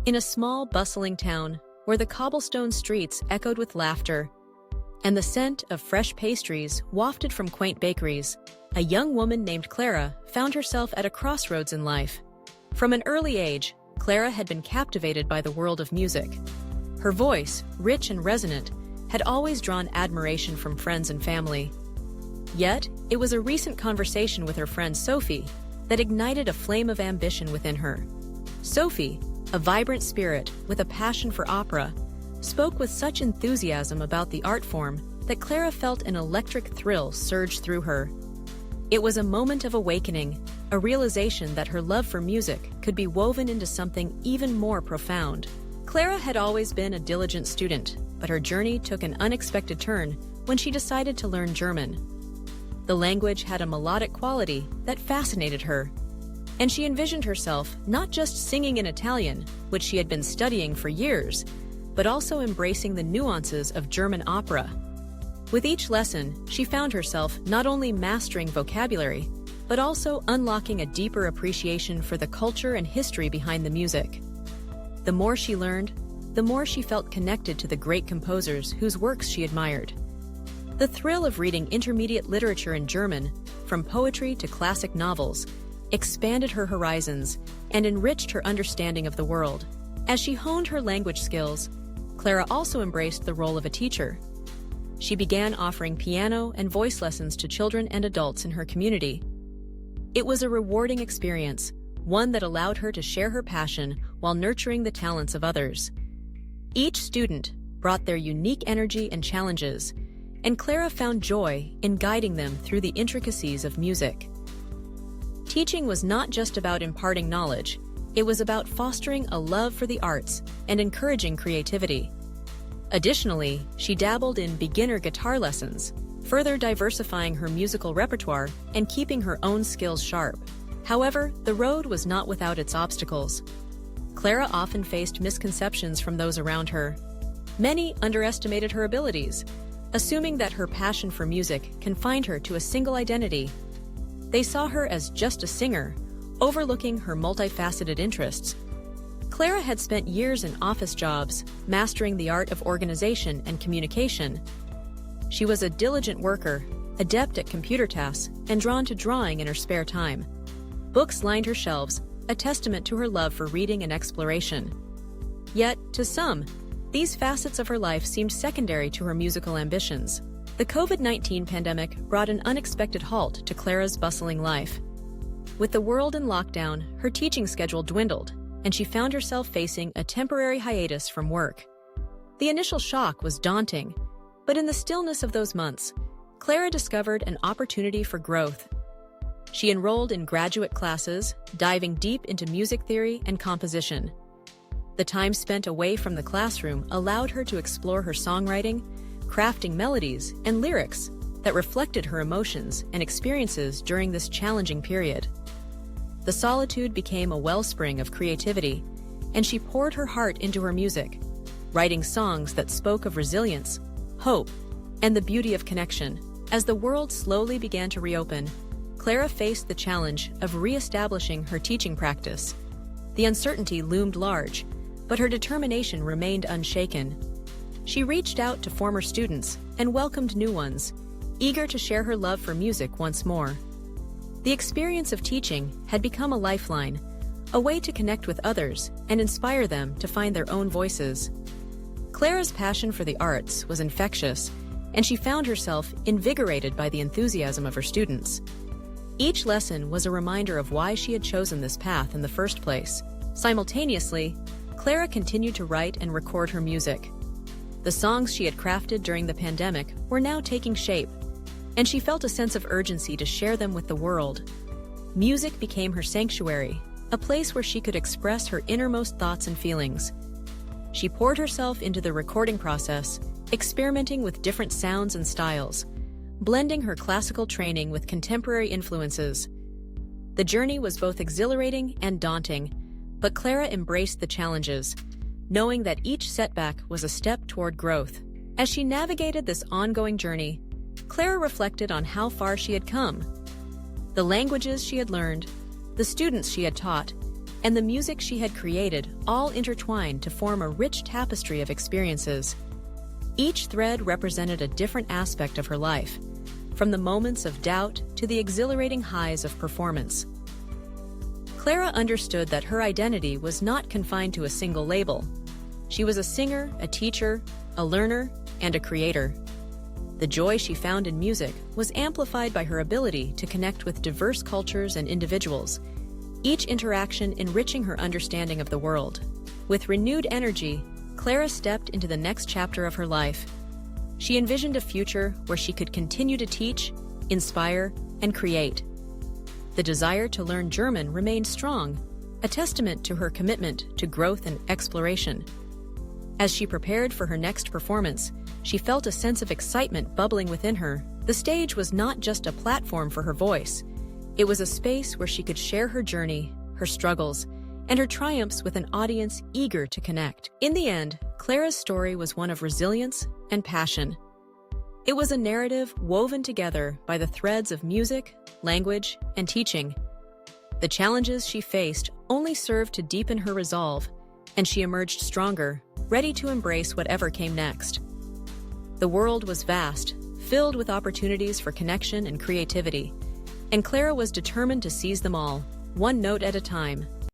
In a small, bustling town where the cobblestone streets echoed with laughter and the scent of fresh pastries wafted from quaint bakeries, a young woman named Clara found herself at a crossroads in life. From an early age, Clara had been captivated by the world of music. Her voice, rich and resonant, had always drawn admiration from friends and family. Yet, it was a recent conversation with her friend Sophie that ignited a flame of ambition within her. Sophie, a vibrant spirit with a passion for opera, spoke with such enthusiasm about the art form that Clara felt an electric thrill surge through her. It was a moment of awakening, a realization that her love for music could be woven into something even more profound. Clara had always been a diligent student, but her journey took an unexpected turn when she decided to learn German. The language had a melodic quality that fascinated her, and she envisioned herself not just singing in Italian, which she had been studying for years, but also embracing the nuances of German opera. With each lesson, she found herself not only mastering vocabulary, but also unlocking a deeper appreciation for the culture and history behind the music. The more she learned, the more she felt connected to the great composers whose works she admired. The thrill of reading intermediate literature in German, from poetry to classic novels, expanded her horizons and enriched her understanding of the world. As she honed her language skills, Clara also embraced the role of a teacher. She began offering piano and voice lessons to children and adults in her community. It was a rewarding experience, one that allowed her to share her passion while nurturing the talents of others. Each student brought their unique energy and challenges, and Clara found joy in guiding them through the intricacies of music. Teaching was not just about imparting knowledge, it was about fostering a love for the arts and encouraging creativity. Additionally, she dabbled in beginner guitar lessons, further diversifying her musical repertoire and keeping her own skills sharp. However, the road was not without its obstacles. Clara often faced misconceptions from those around her. Many underestimated her abilities, assuming that her passion for music confined her to a single identity. They saw her as just a singer, overlooking her multifaceted interests. Clara had spent years in office jobs, mastering the art of organization and communication. She was a diligent worker, adept at computer tasks, and drawn to drawing in her spare time. Books lined her shelves, a testament to her love for reading and exploration. Yet, to some, these facets of her life seemed secondary to her musical ambitions. The COVID-19 pandemic brought an unexpected halt to Clara's bustling life. With the world in lockdown, her teaching schedule dwindled, and she found herself facing a temporary hiatus from work. The initial shock was daunting, but in the stillness of those months, Clara discovered an opportunity for growth. She enrolled in graduate classes, diving deep into music theory and composition. The time spent away from the classroom allowed her to explore her songwriting, crafting melodies and lyrics that reflected her emotions and experiences during this challenging period. The solitude became a wellspring of creativity, and she poured her heart into her music, writing songs that spoke of resilience, hope, and the beauty of connection. As the world slowly began to reopen, Clara faced the challenge of re-establishing her teaching practice. The uncertainty loomed large, but her determination remained unshaken. She reached out to former students and welcomed new ones, eager to share her love for music once more. The experience of teaching had become a lifeline, a way to connect with others and inspire them to find their own voices. Clara's passion for the arts was infectious, and she found herself invigorated by the enthusiasm of her students. Each lesson was a reminder of why she had chosen this path in the first place. Simultaneously, Clara continued to write and record her music. The songs she had crafted during the pandemic were now taking shape, and she felt a sense of urgency to share them with the world. Music became her sanctuary, a place where she could express her innermost thoughts and feelings. She poured herself into the recording process, experimenting with different sounds and styles, blending her classical training with contemporary influences. The journey was both exhilarating and daunting, but Clara embraced the challenges, knowing that each setback was a step toward growth. As she navigated this ongoing journey, Clara reflected on how far she had come. The languages she had learned, the students she had taught, and the music she had created all intertwined to form a rich tapestry of experiences. Each thread represented a different aspect of her life, from the moments of doubt to the exhilarating highs of performance. Clara understood that her identity was not confined to a single label. She was a singer, a teacher, a learner, and a creator. The joy she found in music was amplified by her ability to connect with diverse cultures and individuals, each interaction enriching her understanding of the world. With renewed energy, Clara stepped into the next chapter of her life. She envisioned a future where she could continue to teach, inspire, and create. The desire to learn German remained strong, a testament to her commitment to growth and exploration. As she prepared for her next performance, she felt a sense of excitement bubbling within her. The stage was not just a platform for her voice. It was a space where she could share her journey, her struggles, and her triumphs with an audience eager to connect. In the end, Clara's story was one of resilience and passion. It was a narrative woven together by the threads of music, language, and teaching. The challenges she faced only served to deepen her resolve, and she emerged stronger, ready to embrace whatever came next. The world was vast, filled with opportunities for connection and creativity, and Clara was determined to seize them all, one note at a time.